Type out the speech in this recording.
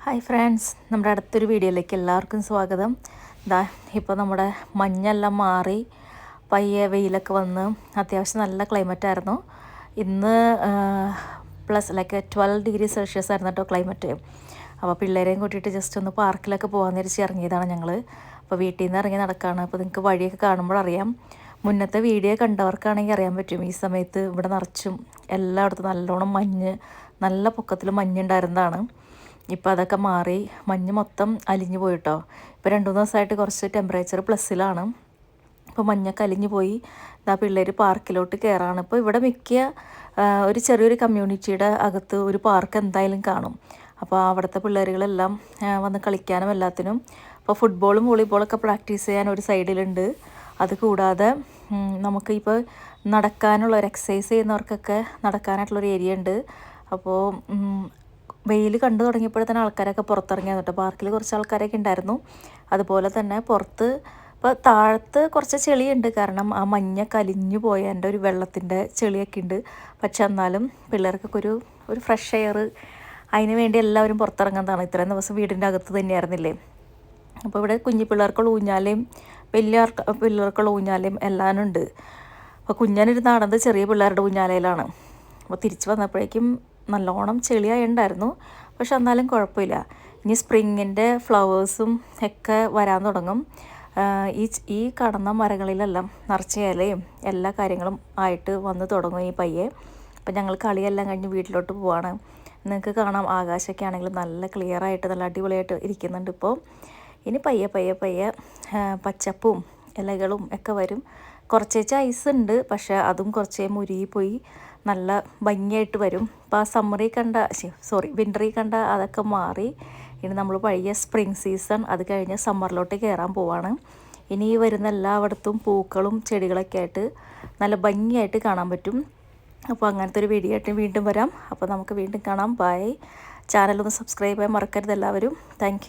Hi friends, നമ്മുടെ അടുത്തൊരു വീഡിയോയിലേക്ക് എല്ലാവർക്കും സ്വാഗതം. ഇപ്പോൾ നമ്മുടെ മഞ്ഞെല്ലാം മാറി പയ്യെ വെയിലൊക്കെ വന്ന് അത്യാവശ്യം നല്ല ക്ലൈമറ്റായിരുന്നു. ഇന്ന് +12 ° ആയിരുന്നു കേട്ടോ ക്ലൈമറ്റ്. അപ്പോൾ പിള്ളേരെയും കൂട്ടിയിട്ട് ജസ്റ്റ് ഒന്ന് പാർക്കിലൊക്കെ പോകാൻ തിരിച്ച് ഇറങ്ങിയതാണ് ഞങ്ങൾ. അപ്പോൾ വീട്ടിൽ നിന്ന് ഇറങ്ങി നടക്കുകയാണ്. അപ്പോൾ നിങ്ങൾക്ക് വഴിയൊക്കെ കാണുമ്പോഴറിയാം. മുന്നത്തെ വീഡിയോ കണ്ടവർക്കാണെങ്കിൽ അറിയാൻ പറ്റും. ഈ സമയത്ത് ഇവിടെ നിറച്ചും എല്ലായിടത്തും നല്ലോണം നല്ല പൊക്കത്തിൽ മഞ്ഞുണ്ടായിരുന്നതാണ്. ഇപ്പോൾ അതൊക്കെ മാറി മഞ്ഞ് മൊത്തം അലിഞ്ഞു പോയിട്ടോ. ഇപ്പോൾ 2-3 ദിവസമായിട്ട് കുറച്ച് ടെമ്പറേച്ചർ പ്ലസ്സിലാണ്. ഇപ്പോൾ മഞ്ഞൊക്കെ അലിഞ്ഞു പോയി. പിള്ളേർ പാർക്കിലോട്ട് കയറാണ്. ഇപ്പോൾ ഇവിടെ ഒരു ചെറിയൊരു കമ്മ്യൂണിറ്റിയുടെ അകത്ത് ഒരു പാർക്ക് എന്തായാലും കാണും. അപ്പോൾ അവിടുത്തെ പിള്ളേരുകളെല്ലാം വന്ന് കളിക്കാനും എല്ലാത്തിനും. അപ്പോൾ ഫുട്ബോളും വോളിബോളൊക്കെ പ്രാക്ടീസ് ചെയ്യാൻ ഒരു സൈഡിലുണ്ട്. അതുകൂടാതെ നമുക്ക് ഇപ്പോൾ നടക്കാനുള്ള ഒരു എക്സസൈസ് ചെയ്യുന്നവർക്കൊക്കെ നടക്കാനായിട്ടുള്ളൊരു ഏരിയ ഉണ്ട്. അപ്പോൾ വെയിൽ കണ്ടു തുടങ്ങിയപ്പോൾ തന്നെ ആൾക്കാരൊക്കെ പുറത്തിറങ്ങിയാണ് കേട്ടോ. പാർക്കിൽ കുറച്ച് ആൾക്കാരൊക്കെ ഉണ്ടായിരുന്നു. അതുപോലെ തന്നെ പുറത്ത് ഇപ്പോൾ താഴത്ത് കുറച്ച് ചെളിയുണ്ട്, കാരണം ആ മഞ്ഞൊക്കെ അലിഞ്ഞു പോയതിൻ്റെ ഒരു വെള്ളത്തിൻ്റെ ചെളിയൊക്കെ ഉണ്ട്. പക്ഷെ എന്നാലും പിള്ളേർക്കൊക്കെ ഒരു ഫ്രഷ് എയർ, അതിന് വേണ്ടി എല്ലാവരും പുറത്തിറങ്ങുന്നതാണ്. ഇത്രയും ദിവസം വീടിൻ്റെ അകത്ത് തന്നെയായിരുന്നില്ലേ. അപ്പോൾ ഇവിടെ കുഞ്ഞു പിള്ളേർക്കുള്ള ഊഞ്ഞാലയും വലിയ പിള്ളേർക്കുള്ള ഊഞ്ഞാലയും എല്ലാം ഉണ്ട്. അപ്പോൾ കുഞ്ഞാനൊരു നടന്നത് ചെറിയ പിള്ളേരുടെ ഊഞ്ഞാലയിലാണ്. അപ്പോൾ തിരിച്ച് വന്നപ്പോഴേക്കും നല്ലോണം ചെളിയായി ഉണ്ടായിരുന്നു. പക്ഷെ എന്നാലും കുഴപ്പമില്ല. ഇനി സ്പ്രിങ്ങിൻ്റെ ഫ്ലവേഴ്സും ഒക്കെ വരാൻ തുടങ്ങും. ഈ കാണുന്ന മരങ്ങളിലെല്ലാം നിറച്ച ഇലയും എല്ലാ കാര്യങ്ങളും ആയിട്ട് വന്ന് തുടങ്ങും ഈ പയ്യെ. അപ്പം ഞങ്ങൾ കളിയെല്ലാം കഴിഞ്ഞ് വീട്ടിലോട്ട് പോവാണ്. നിങ്ങൾക്ക് കാണാം, ആകാശമൊക്കെ ആണെങ്കിലും നല്ല ക്ലിയറായിട്ട് നല്ല അടിപൊളിയായിട്ട് ഇരിക്കുന്നുണ്ട്. ഇപ്പോൾ ഇനി പയ്യെ പച്ചപ്പും ഇലകളും ഒക്കെ വരും. കുറച്ചേച്ച് ഐസ് ഉണ്ട്, പക്ഷേ അതും കുറച്ചേ മുരുകിപ്പോയി നല്ല ഭംഗിയായിട്ട് വരും. അപ്പോൾ ആ വിൻ്ററിൽ കണ്ട അതൊക്കെ മാറി ഇനി നമ്മൾ പഴയ സ്പ്രിങ് സീസൺ, അത് കഴിഞ്ഞ് സമ്മറിലോട്ട് കയറാൻ പോവാണ്. ഇനി വരുന്ന എല്ലായിടത്തും പൂക്കളും ചെടികളൊക്കെ ആയിട്ട് നല്ല ഭംഗിയായിട്ട് കാണാൻ പറ്റും. അപ്പോൾ അങ്ങനത്തെ ഒരു വീഡിയോ ആയിട്ട് വീണ്ടും വരാം. അപ്പോൾ നമുക്ക് വീണ്ടും കാണാം. ബൈ. ചാനലൊന്ന് സബ്സ്ക്രൈബ് ചെയ്യാൻ മറക്കരുത് എല്ലാവരും. താങ്ക്